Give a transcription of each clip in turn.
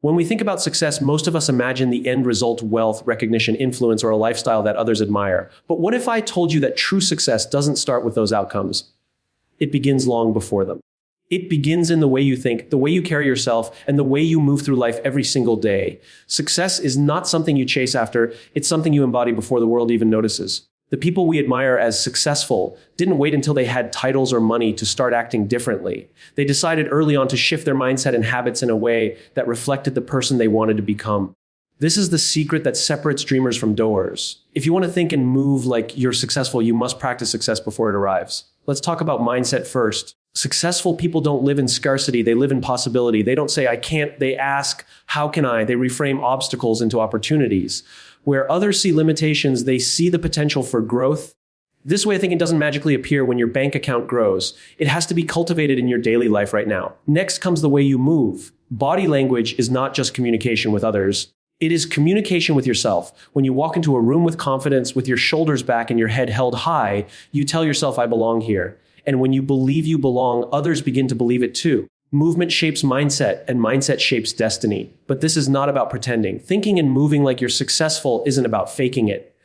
When we think about success, most of us imagine the end result: wealth, recognition, influence, or a lifestyle that others admire. But what if I told you that true success doesn't start with those outcomes? It begins long before them. It begins in the way you think, the way you carry yourself, and the way you move through life every single day. Success is not something you chase after, it's something you embody before the world even notices. The people we admire as successful didn't wait until they had titles or money to start acting differently. They decided early on to shift their mindset and habits in a way that reflected the person they wanted to become. This is the secret that separates dreamers from doers. If you want to think and move like you're successful, you must practice success before it arrives. Let's talk about mindset first. Successful people don't live in scarcity, they live in possibility. They don't say, I can't, they ask, how can I? They reframe obstacles into opportunities. Where others see limitations, they see the potential for growth. This way of thinking doesn't magically appear when your bank account grows. It has to be cultivated in your daily life right now. Next comes the way you move. Body language is not just communication with others. It is communication with yourself. When you walk into a room with confidence, with your shoulders back and your head held high, you tell yourself, I belong here. And when you believe you belong, others begin to believe it too. Movement shapes mindset, and mindset shapes destiny. But this is not about pretending. Thinking and moving like you're successful isn't about faking it.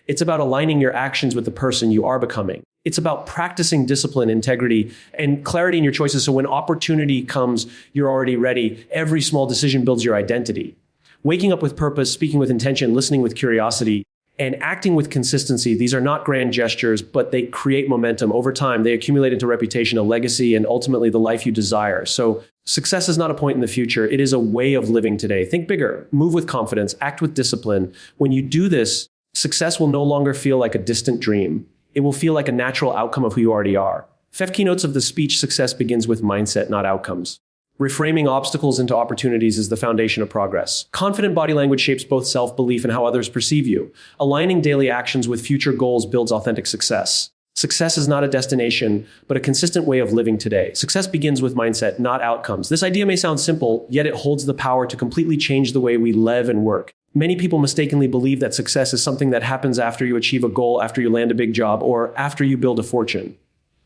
It's about aligning your actions with the person you are becoming. It's about practicing discipline, integrity, and clarity in your choices so when opportunity comes, you're already ready. Every small decision builds your identity. Waking up with purpose, speaking with intention, listening with curiosity, and acting with consistency. These are not grand gestures, but they create momentum. Over time, they accumulate into reputation, a legacy, and ultimately the life you desire. So success is not a point in the future. It is a way of living today. Think bigger, move with confidence, act with discipline. When you do this, success will no longer feel like a distant dream. It will feel like a natural outcome of who you already are. 5 keynotes of the speech, success begins with mindset, not outcomes. Reframing obstacles into opportunities is the foundation of progress. Confident body language shapes both self-belief and how others perceive you. Aligning daily actions with future goals builds authentic success. Success is not a destination, but a consistent way of living today. Success begins with mindset, not outcomes. This idea may sound simple, yet it holds the power to completely change the way we live and work. Many people mistakenly believe that success is something that happens after you achieve a goal, after you land a big job, or after you build a fortune.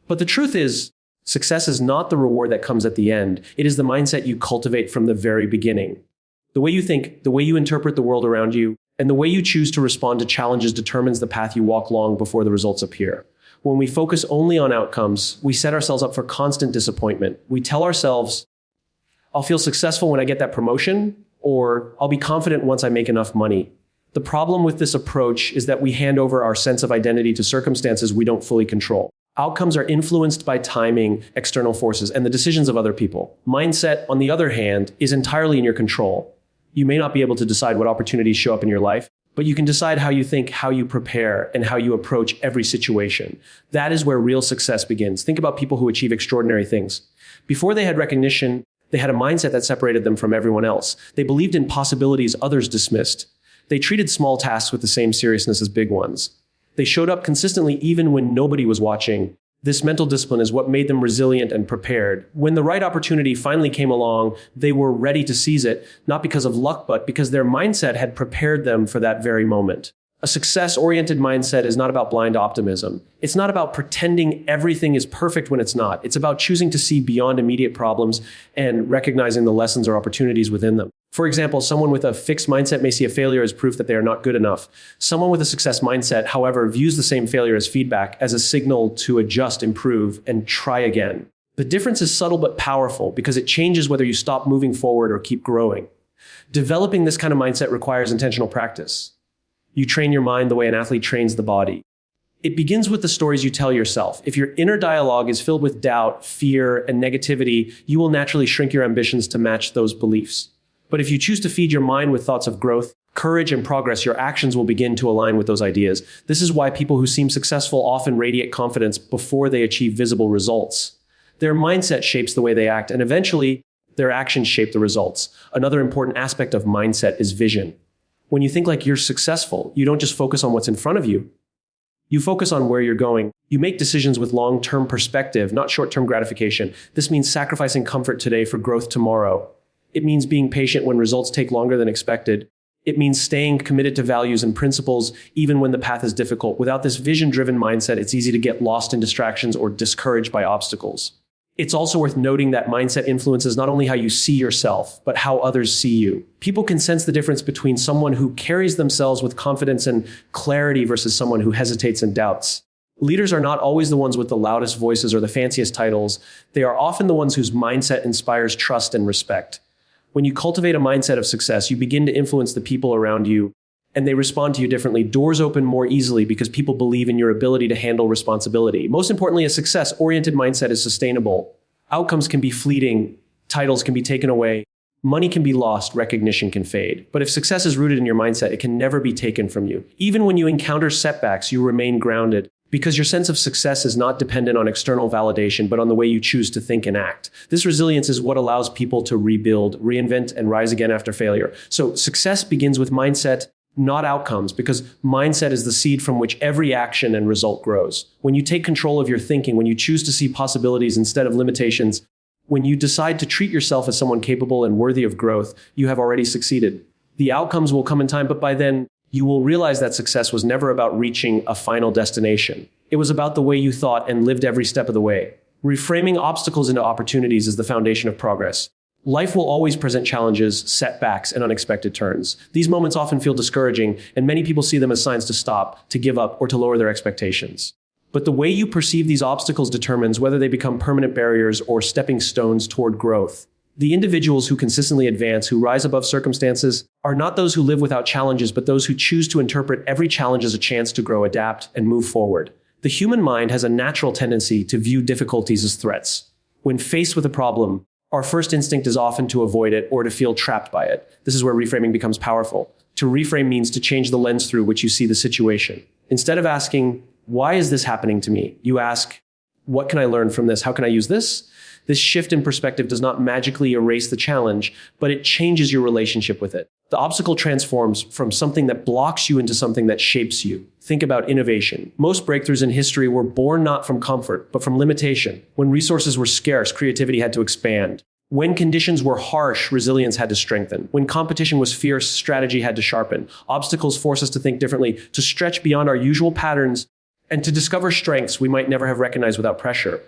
But the truth is, success is not the reward that comes at the end. It is the mindset you cultivate from the very beginning. The way you think, the way you interpret the world around you, and the way you choose to respond to challenges determines the path you walk long before the results appear. When we focus only on outcomes, we set ourselves up for constant disappointment. We tell ourselves, I'll feel successful when I get that promotion, or I'll be confident once I make enough money. The problem with this approach is that we hand over our sense of identity to circumstances we don't fully control. Outcomes are influenced by timing, external forces, and the decisions of other people. Mindset, on the other hand, is entirely in your control. You may not be able to decide what opportunities show up in your life, but you can decide how you think, how you prepare, and how you approach every situation. That is where real success begins. Think about people who achieve extraordinary things. Before they had recognition, they had a mindset that separated them from everyone else. They believed in possibilities others dismissed. They treated small tasks with the same seriousness as big ones. They showed up consistently even when nobody was watching. This mental discipline is what made them resilient and prepared. When the right opportunity finally came along, they were ready to seize it, not because of luck, but because their mindset had prepared them for that very moment. A success-oriented mindset is not about blind optimism. It's not about pretending everything is perfect when it's not. It's about choosing to see beyond immediate problems and recognizing the lessons or opportunities within them. For example, someone with a fixed mindset may see a failure as proof that they are not good enough. Someone with a success mindset, however, views the same failure as feedback, as a signal to adjust, improve, and try again. The difference is subtle but powerful because it changes whether you stop moving forward or keep growing. Developing this kind of mindset requires intentional practice. You train your mind the way an athlete trains the body. It begins with the stories you tell yourself. If your inner dialogue is filled with doubt, fear, and negativity, you will naturally shrink your ambitions to match those beliefs. But if you choose to feed your mind with thoughts of growth, courage, and progress, your actions will begin to align with those ideas. This is why people who seem successful often radiate confidence before they achieve visible results. Their mindset shapes the way they act, and eventually, their actions shape the results. Another important aspect of mindset is vision. When you think like you're successful, you don't just focus on what's in front of you. You focus on where you're going. You make decisions with long-term perspective, not short-term gratification. This means sacrificing comfort today for growth tomorrow. It means being patient when results take longer than expected. It means staying committed to values and principles even when the path is difficult. Without this vision-driven mindset, it's easy to get lost in distractions or discouraged by obstacles. It's also worth noting that mindset influences not only how you see yourself, but how others see you. People can sense the difference between someone who carries themselves with confidence and clarity versus someone who hesitates and doubts. Leaders are not always the ones with the loudest voices or the fanciest titles. They are often the ones whose mindset inspires trust and respect. When you cultivate a mindset of success, you begin to influence the people around you, and they respond to you differently. Doors open more easily because people believe in your ability to handle responsibility. Most importantly, a success-oriented mindset is sustainable. Outcomes can be fleeting, titles can be taken away, money can be lost, recognition can fade. But if success is rooted in your mindset, it can never be taken from you. Even when you encounter setbacks, you remain grounded because your sense of success is not dependent on external validation, but on the way you choose to think and act. This resilience is what allows people to rebuild, reinvent, and rise again after failure. So success begins with mindset, not outcomes, because mindset is the seed from which every action and result grows. When you take control of your thinking, when you choose to see possibilities instead of limitations, when you decide to treat yourself as someone capable and worthy of growth, you have already succeeded. The outcomes will come in time, but by then, you will realize that success was never about reaching a final destination. It was about the way you thought and lived every step of the way. Reframing obstacles into opportunities is the foundation of progress. Life will always present challenges, setbacks, and unexpected turns. These moments often feel discouraging, and many people see them as signs to stop, to give up, or to lower their expectations. But the way you perceive these obstacles determines whether they become permanent barriers or stepping stones toward growth. The individuals who consistently advance, who rise above circumstances, are not those who live without challenges, but those who choose to interpret every challenge as a chance to grow, adapt, and move forward. The human mind has a natural tendency to view difficulties as threats. When faced with a problem, our first instinct is often to avoid it or to feel trapped by it. This is where reframing becomes powerful. To reframe means to change the lens through which you see the situation. Instead of asking, why is this happening to me? You ask, what can I learn from this? How can I use this? This shift in perspective does not magically erase the challenge, but it changes your relationship with it. The obstacle transforms from something that blocks you into something that shapes you. Think about innovation. Most breakthroughs in history were born not from comfort, but from limitation. When resources were scarce, creativity had to expand. When conditions were harsh, resilience had to strengthen. When competition was fierce, strategy had to sharpen. Obstacles force us to think differently, to stretch beyond our usual patterns, and to discover strengths we might never have recognized without pressure.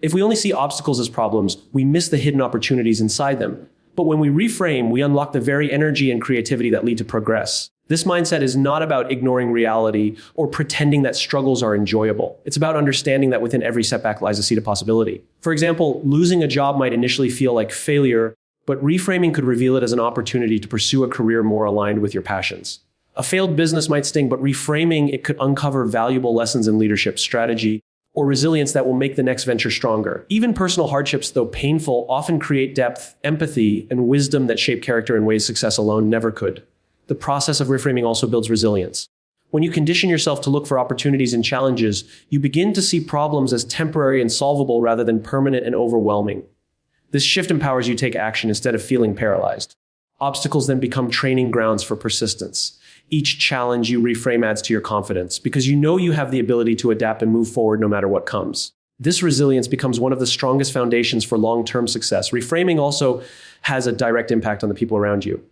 If we only see obstacles as problems, we miss the hidden opportunities inside them. But when we reframe, we unlock the very energy and creativity that lead to progress. This mindset is not about ignoring reality or pretending that struggles are enjoyable. It's about understanding that within every setback lies a seed of possibility. For example, losing a job might initially feel like failure, but reframing could reveal it as an opportunity to pursue a career more aligned with your passions. A failed business might sting, but reframing it could uncover valuable lessons in leadership, strategy, or resilience that will make the next venture stronger. Even personal hardships, though painful, often create depth, empathy, and wisdom that shape character in ways success alone never could. The process of reframing also builds resilience. When you condition yourself to look for opportunities and challenges, you begin to see problems as temporary and solvable rather than permanent and overwhelming. This shift empowers you to take action instead of feeling paralyzed. Obstacles then become training grounds for persistence. Each challenge you reframe adds to your confidence because you know you have the ability to adapt and move forward no matter what comes. This resilience becomes one of the strongest foundations for long-term success. Reframing also has a direct impact on the people around you.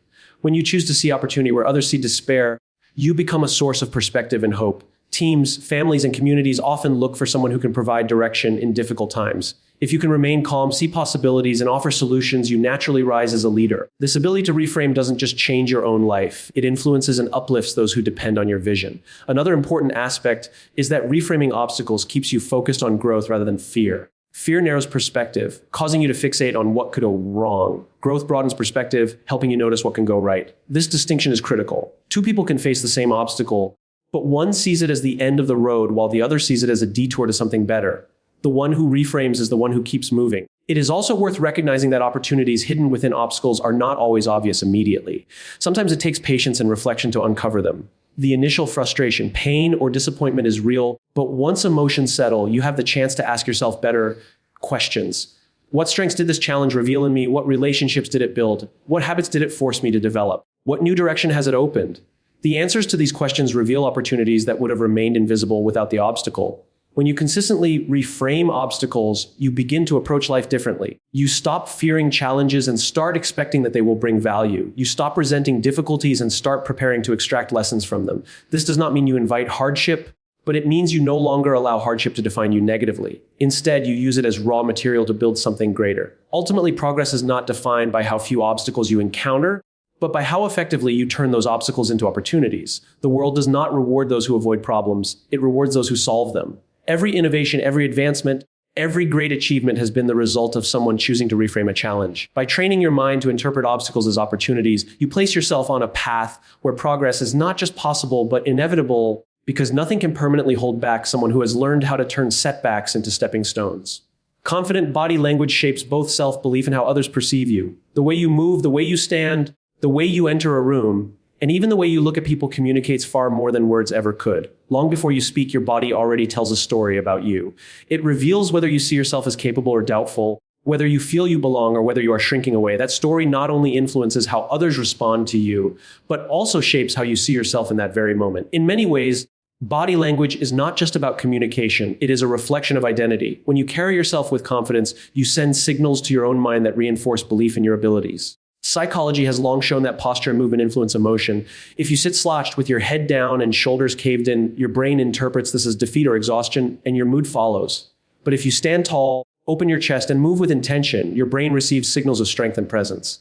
When you choose to see opportunity where others see despair, you become a source of perspective and hope. Teams, families, and communities often look for someone who can provide direction in difficult times. If you can remain calm, see possibilities, and offer solutions, you naturally rise as a leader. This ability to reframe doesn't just change your own life. It influences and uplifts those who depend on your vision. Another important aspect is that reframing obstacles keeps you focused on growth rather than fear. Fear narrows perspective, causing you to fixate on what could go wrong. Growth broadens perspective, helping you notice what can go right. This distinction is critical. Two people can face the same obstacle, but one sees it as the end of the road while the other sees it as a detour to something better. The one who reframes is the one who keeps moving. It is also worth recognizing that opportunities hidden within obstacles are not always obvious immediately. Sometimes it takes patience and reflection to uncover them. The initial frustration, pain, or disappointment is real, but once emotions settle, you have the chance to ask yourself better questions. What strengths did this challenge reveal in me? What relationships did it build? What habits did it force me to develop? What new direction has it opened? The answers to these questions reveal opportunities that would have remained invisible without the obstacle. When you consistently reframe obstacles, you begin to approach life differently. You stop fearing challenges and start expecting that they will bring value. You stop resenting difficulties and start preparing to extract lessons from them. This does not mean you invite hardship, but it means you no longer allow hardship to define you negatively. Instead, you use it as raw material to build something greater. Ultimately, progress is not defined by how few obstacles you encounter, but by how effectively you turn those obstacles into opportunities. The world does not reward those who avoid problems. It rewards those who solve them. Every innovation, every advancement, every great achievement has been the result of someone choosing to reframe a challenge. By training your mind to interpret obstacles as opportunities, you place yourself on a path where progress is not just possible, but inevitable, because nothing can permanently hold back someone who has learned how to turn setbacks into stepping stones. Confident body language shapes both self-belief and how others perceive you. The way you move, the way you stand, the way you enter a room, and even the way you look at people communicates far more than words ever could. Long before you speak, your body already tells a story about you. It reveals whether you see yourself as capable or doubtful, whether you feel you belong or whether you are shrinking away. That story not only influences how others respond to you, but also shapes how you see yourself in that very moment. In many ways, body language is not just about communication. It is a reflection of identity. When you carry yourself with confidence, you send signals to your own mind that reinforce belief in your abilities. Psychology has long shown that posture and movement influence emotion. If you sit slouched with your head down and shoulders caved in, your brain interprets this as defeat or exhaustion, and your mood follows. But if you stand tall, open your chest, and move with intention, your brain receives signals of strength and presence.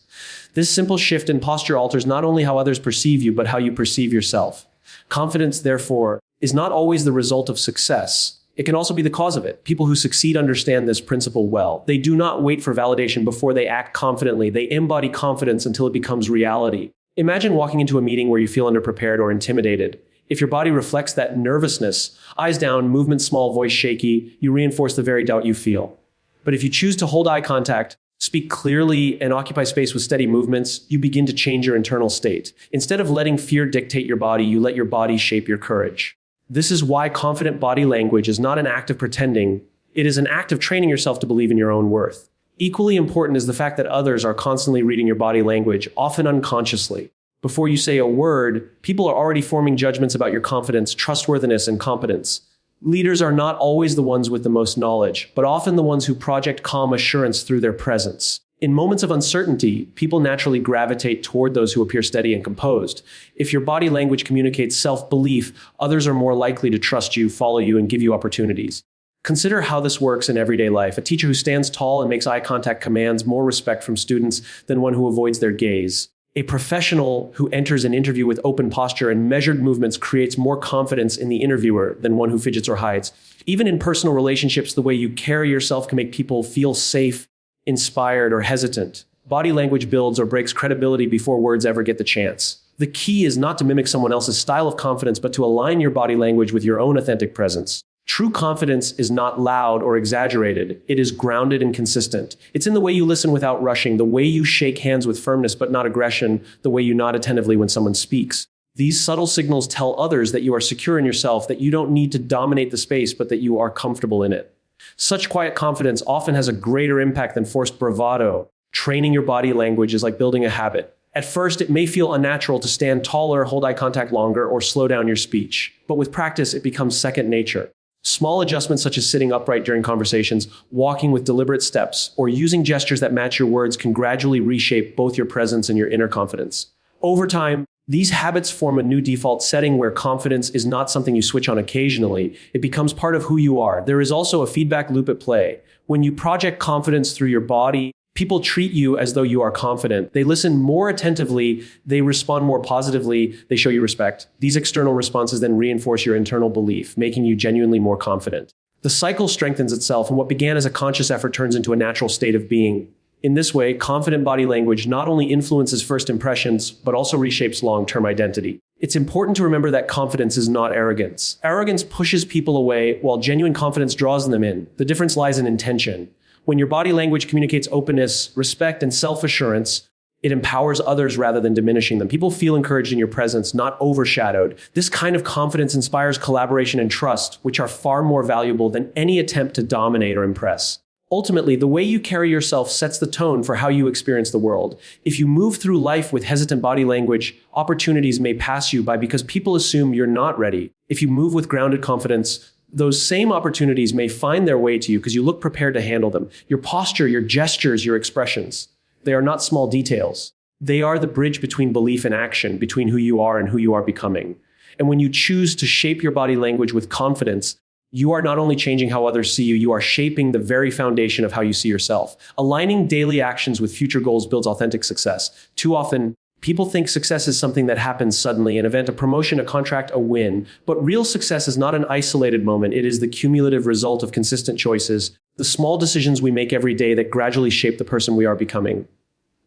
This simple shift in posture alters not only how others perceive you, but how you perceive yourself. Confidence, therefore, is not always the result of success. It can also be the cause of it. People who succeed understand this principle well. They do not wait for validation before they act confidently. They embody confidence until it becomes reality. Imagine walking into a meeting where you feel underprepared or intimidated. If your body reflects that nervousness, eyes down, movement small, voice shaky, you reinforce the very doubt you feel. But if you choose to hold eye contact, speak clearly, and occupy space with steady movements, you begin to change your internal state. Instead of letting fear dictate your body, you let your body shape your courage. This is why confident body language is not an act of pretending. It is an act of training yourself to believe in your own worth. Equally important is the fact that others are constantly reading your body language, often unconsciously. Before you say a word, people are already forming judgments about your confidence, trustworthiness, and competence. Leaders are not always the ones with the most knowledge, but often the ones who project calm assurance through their presence. In moments of uncertainty, people naturally gravitate toward those who appear steady and composed. If your body language communicates self-belief, others are more likely to trust you, follow you, and give you opportunities. Consider how this works in everyday life. A teacher who stands tall and makes eye contact commands more respect from students than one who avoids their gaze. A professional who enters an interview with open posture and measured movements creates more confidence in the interviewer than one who fidgets or hides. Even in personal relationships, the way you carry yourself can make people feel safe, inspired, or hesitant. Body language builds or breaks credibility before words ever get the chance. The key is not to mimic someone else's style of confidence, but to align your body language with your own authentic presence. True confidence is not loud or exaggerated. It is grounded and consistent. It's in the way you listen without rushing, the way you shake hands with firmness but not aggression, the way you nod attentively when someone speaks. These subtle signals tell others that you are secure in yourself, that you don't need to dominate the space, but that you are comfortable in it. Such quiet confidence often has a greater impact than forced bravado. Training your body language is like building a habit. At first, it may feel unnatural to stand taller, hold eye contact longer, or slow down your speech. But with practice, it becomes second nature. Small adjustments such as sitting upright during conversations, walking with deliberate steps, or using gestures that match your words can gradually reshape both your presence and your inner confidence. Over time, these habits form a new default setting where confidence is not something you switch on occasionally. It becomes part of who you are. There is also a feedback loop at play. When you project confidence through your body, people treat you as though you are confident. They listen more attentively, they respond more positively, they show you respect. These external responses then reinforce your internal belief, making you genuinely more confident. The cycle strengthens itself, and what began as a conscious effort turns into a natural state of being. In this way, confident body language not only influences first impressions, but also reshapes long-term identity. It's important to remember that confidence is not arrogance. Arrogance pushes people away, while genuine confidence draws them in. The difference lies in intention. When your body language communicates openness, respect, and self-assurance, it empowers others rather than diminishing them. People feel encouraged in your presence, not overshadowed. This kind of confidence inspires collaboration and trust, which are far more valuable than any attempt to dominate or impress. Ultimately, the way you carry yourself sets the tone for how you experience the world. If you move through life with hesitant body language, opportunities may pass you by because people assume you're not ready. If you move with grounded confidence, those same opportunities may find their way to you because you look prepared to handle them. Your posture, your gestures, your expressions, they are not small details. They are the bridge between belief and action, between who you are and who you are becoming. And when you choose to shape your body language with confidence, you are not only changing how others see you, you are shaping the very foundation of how you see yourself. Aligning daily actions with future goals builds authentic success. Too often, people think success is something that happens suddenly, an event, a promotion, a contract, a win. But real success is not an isolated moment. It is the cumulative result of consistent choices, the small decisions we make every day that gradually shape the person we are becoming.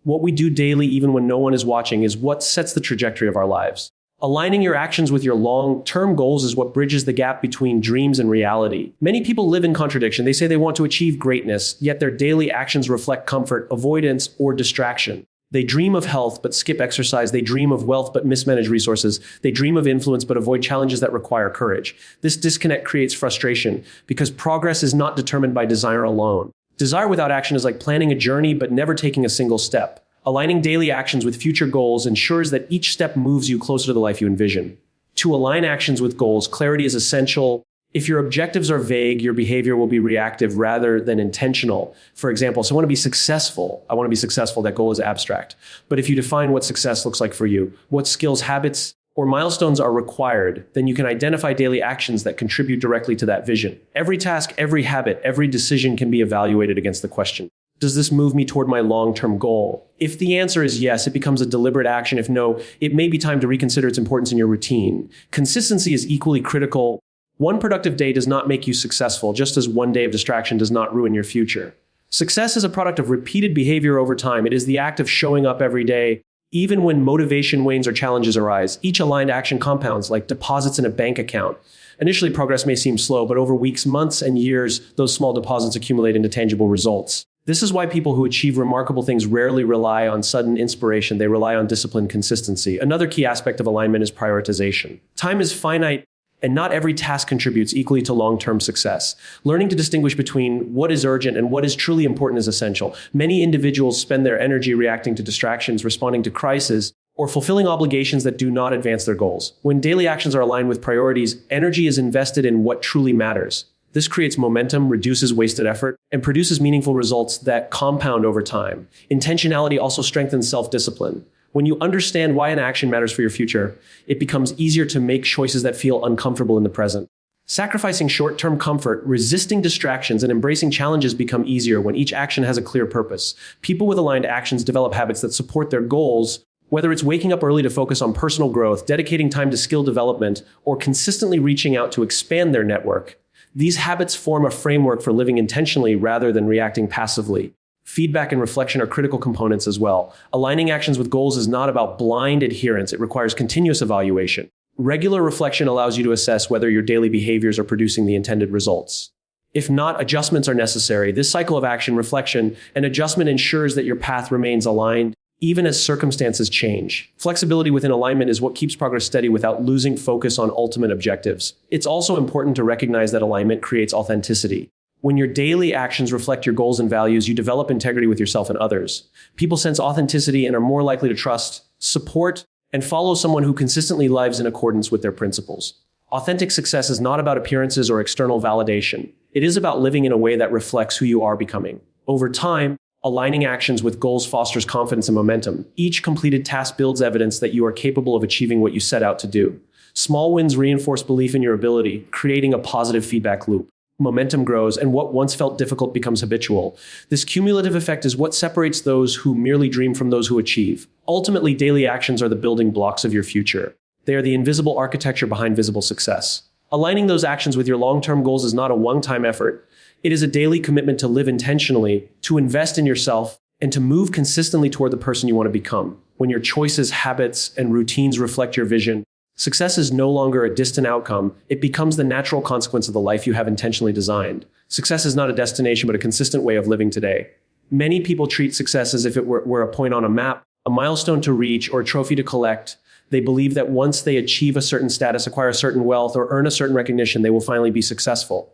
What we do daily, even when no one is watching, is what sets the trajectory of our lives. Aligning your actions with your long-term goals is what bridges the gap between dreams and reality. Many people live in contradiction. They say they want to achieve greatness, yet their daily actions reflect comfort, avoidance, or distraction. They dream of health but skip exercise. They dream of wealth but mismanage resources. They dream of influence but avoid challenges that require courage. This disconnect creates frustration because progress is not determined by desire alone. Desire without action is like planning a journey but never taking a single step. Aligning daily actions with future goals ensures that each step moves you closer to the life you envision. To align actions with goals, clarity is essential. If your objectives are vague, your behavior will be reactive rather than intentional. For example, so I want to be successful. That goal is abstract. But if you define what success looks like for you, what skills, habits, or milestones are required, then you can identify daily actions that contribute directly to that vision. Every task, every habit, every decision can be evaluated against the question: does this move me toward my long-term goal? If the answer is yes, it becomes a deliberate action. If no, it may be time to reconsider its importance in your routine. Consistency is equally critical. One productive day does not make you successful, just as one day of distraction does not ruin your future. Success is a product of repeated behavior over time. It is the act of showing up every day, even when motivation wanes or challenges arise. Each aligned action compounds like deposits in a bank account. Initially, progress may seem slow, but over weeks, months, and years, those small deposits accumulate into tangible results. This is why people who achieve remarkable things rarely rely on sudden inspiration. They rely on disciplined consistency. Another key aspect of alignment is prioritization. Time is finite, and not every task contributes equally to long-term success. Learning to distinguish between what is urgent and what is truly important is essential. Many individuals spend their energy reacting to distractions, responding to crises, or fulfilling obligations that do not advance their goals. When daily actions are aligned with priorities, energy is invested in what truly matters. This creates momentum, reduces wasted effort, and produces meaningful results that compound over time. Intentionality also strengthens self-discipline. When you understand why an action matters for your future, it becomes easier to make choices that feel uncomfortable in the present. Sacrificing short-term comfort, resisting distractions, and embracing challenges become easier when each action has a clear purpose. People with aligned actions develop habits that support their goals, whether it's waking up early to focus on personal growth, dedicating time to skill development, or consistently reaching out to expand their network. These habits form a framework for living intentionally rather than reacting passively. Feedback and reflection are critical components as well. Aligning actions with goals is not about blind adherence. It requires continuous evaluation. Regular reflection allows you to assess whether your daily behaviors are producing the intended results. If not, adjustments are necessary. This cycle of action, reflection, and adjustment ensures that your path remains aligned even as circumstances change. Flexibility within alignment is what keeps progress steady without losing focus on ultimate objectives. It's also important to recognize that alignment creates authenticity. When your daily actions reflect your goals and values, you develop integrity with yourself and others. People sense authenticity and are more likely to trust, support, and follow someone who consistently lives in accordance with their principles. Authentic success is not about appearances or external validation. It is about living in a way that reflects who you are becoming. Over time, aligning actions with goals fosters confidence and momentum. Each completed task builds evidence that you are capable of achieving what you set out to do. Small wins reinforce belief in your ability, creating a positive feedback loop. Momentum grows, and what once felt difficult becomes habitual. This cumulative effect is what separates those who merely dream from those who achieve. Ultimately, daily actions are the building blocks of your future. They are the invisible architecture behind visible success. Aligning those actions with your long-term goals is not a one-time effort. It is a daily commitment to live intentionally, to invest in yourself, and to move consistently toward the person you want to become. When your choices, habits, and routines reflect your vision, success is no longer a distant outcome. It becomes the natural consequence of the life you have intentionally designed. Success is not a destination, but a consistent way of living today. Many people treat success as if it were a point on a map, a milestone to reach, or a trophy to collect. They believe that once they achieve a certain status, acquire a certain wealth, or earn a certain recognition, they will finally be successful.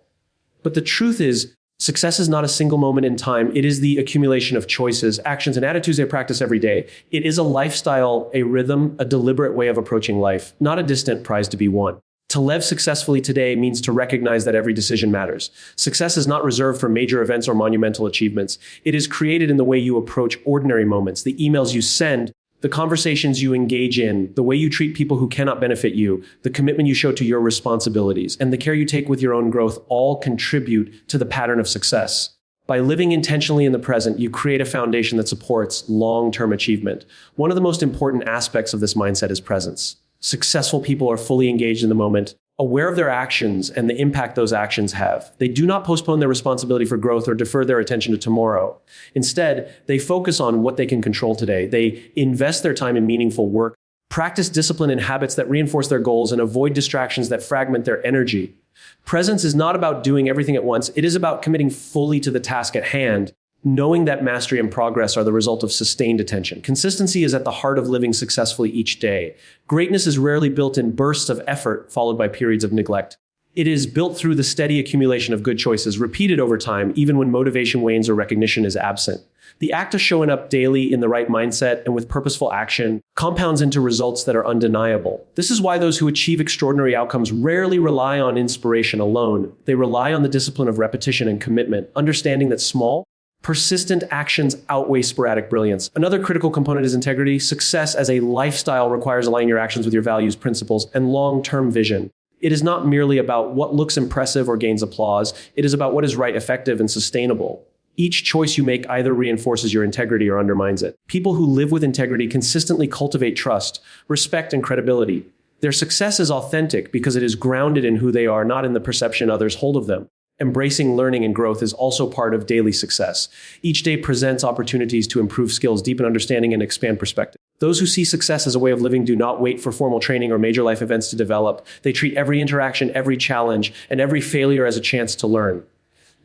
But the truth is, success is not a single moment in time. It is the accumulation of choices, actions, and attitudes they practice every day. It is a lifestyle, a rhythm, a deliberate way of approaching life, not a distant prize to be won. To live successfully today means to recognize that every decision matters. Success is not reserved for major events or monumental achievements. It is created in the way you approach ordinary moments, the emails you send, the conversations you engage in, the way you treat people who cannot benefit you, the commitment you show to your responsibilities, and the care you take with your own growth all contribute to the pattern of success. By living intentionally in the present, you create a foundation that supports long-term achievement. One of the most important aspects of this mindset is presence. Successful people are fully engaged in the moment, aware of their actions and the impact those actions have. They do not postpone their responsibility for growth or defer their attention to tomorrow. Instead, they focus on what they can control today. They invest their time in meaningful work, practice discipline and habits that reinforce their goals, and avoid distractions that fragment their energy. Presence is not about doing everything at once. It is about committing fully to the task at hand, knowing that mastery and progress are the result of sustained attention. Consistency is at the heart of living successfully each day. Greatness is rarely built in bursts of effort followed by periods of neglect. It is built through the steady accumulation of good choices, repeated over time, even when motivation wanes or recognition is absent. The act of showing up daily in the right mindset and with purposeful action compounds into results that are undeniable. This is why those who achieve extraordinary outcomes rarely rely on inspiration alone. They rely on the discipline of repetition and commitment, understanding that small, persistent actions outweigh sporadic brilliance. Another critical component is integrity. Success as a lifestyle requires aligning your actions with your values, principles, and long-term vision. It is not merely about what looks impressive or gains applause. It is about what is right, effective, and sustainable. Each choice you make either reinforces your integrity or undermines it. People who live with integrity consistently cultivate trust, respect, and credibility. Their success is authentic because it is grounded in who they are, not in the perception others hold of them. Embracing learning and growth is also part of daily success. Each day presents opportunities to improve skills, deepen understanding, and expand perspective. Those who see success as a way of living do not wait for formal training or major life events to develop. They treat every interaction, every challenge, and every failure as a chance to learn.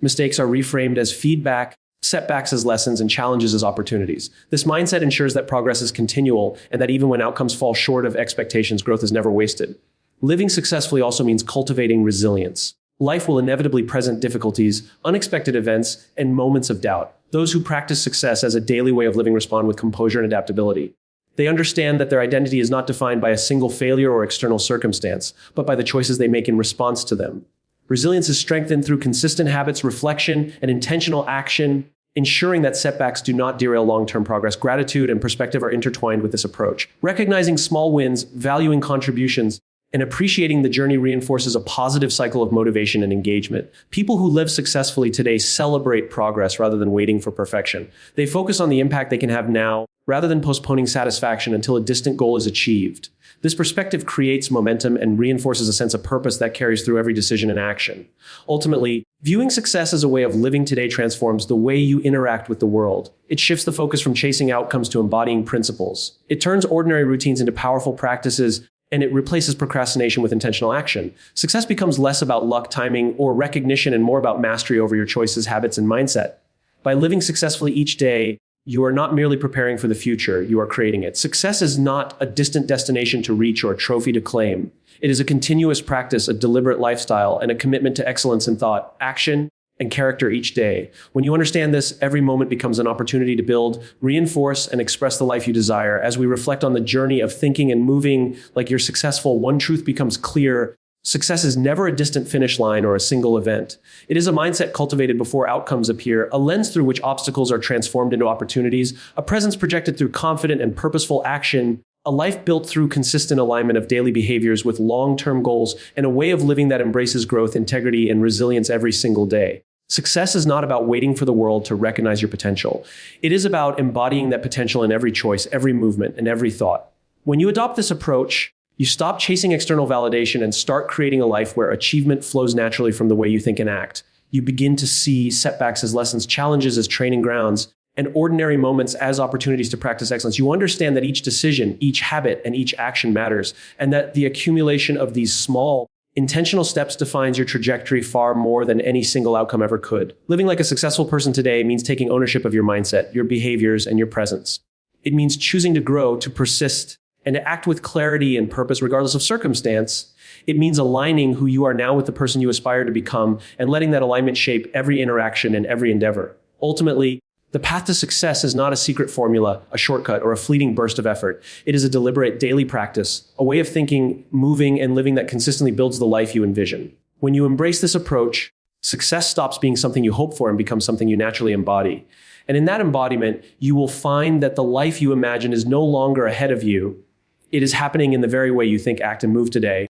Mistakes are reframed as feedback, setbacks as lessons, and challenges as opportunities. This mindset ensures that progress is continual and that even when outcomes fall short of expectations, growth is never wasted. Living successfully also means cultivating resilience. Life will inevitably present difficulties, unexpected events, and moments of doubt. Those who practice success as a daily way of living respond with composure and adaptability. They understand that their identity is not defined by a single failure or external circumstance, but by the choices they make in response to them. Resilience is strengthened through consistent habits, reflection, and intentional action, ensuring that setbacks do not derail long-term progress. Gratitude and perspective are intertwined with this approach. Recognizing small wins, valuing contributions, and appreciating the journey reinforces a positive cycle of motivation and engagement. People who live successfully today celebrate progress rather than waiting for perfection. They focus on the impact they can have now rather than postponing satisfaction until a distant goal is achieved. This perspective creates momentum and reinforces a sense of purpose that carries through every decision and action. Ultimately, viewing success as a way of living today transforms the way you interact with the world. It shifts the focus from chasing outcomes to embodying principles. It turns ordinary routines into powerful practices, and it replaces procrastination with intentional action. Success becomes less about luck, timing, or recognition and more about mastery over your choices, habits, and mindset. By living successfully each day, you are not merely preparing for the future, you are creating it. Success is not a distant destination to reach or a trophy to claim. It is a continuous practice, a deliberate lifestyle, and a commitment to excellence in thought, action, and character each day. When you understand this, every moment becomes an opportunity to build, reinforce, and express the life you desire. As we reflect on the journey of thinking and moving like you're successful, one truth becomes clear. Success is never a distant finish line or a single event. It is a mindset cultivated before outcomes appear, a lens through which obstacles are transformed into opportunities, a presence projected through confident and purposeful action, a life built through consistent alignment of daily behaviors with long-term goals, and a way of living that embraces growth, integrity, and resilience every single day. Success is not about waiting for the world to recognize your potential. It is about embodying that potential in every choice, every movement, and every thought. When you adopt this approach, you stop chasing external validation and start creating a life where achievement flows naturally from the way you think and act. You begin to see setbacks as lessons, challenges as training grounds, and ordinary moments as opportunities to practice excellence. You understand that each decision, each habit, and each action matters, and that the accumulation of these small, intentional steps defines your trajectory far more than any single outcome ever could. Living like a successful person today means taking ownership of your mindset, your behaviors, and your presence. It means choosing to grow, to persist, and to act with clarity and purpose regardless of circumstance. It means aligning who you are now with the person you aspire to become and letting that alignment shape every interaction and every endeavor. Ultimately, the path to success is not a secret formula, a shortcut, or a fleeting burst of effort. It is a deliberate daily practice, a way of thinking, moving, and living that consistently builds the life you envision. When you embrace this approach, success stops being something you hope for and becomes something you naturally embody. And in that embodiment, you will find that the life you imagine is no longer ahead of you. It is happening in the very way you think, act, and move today.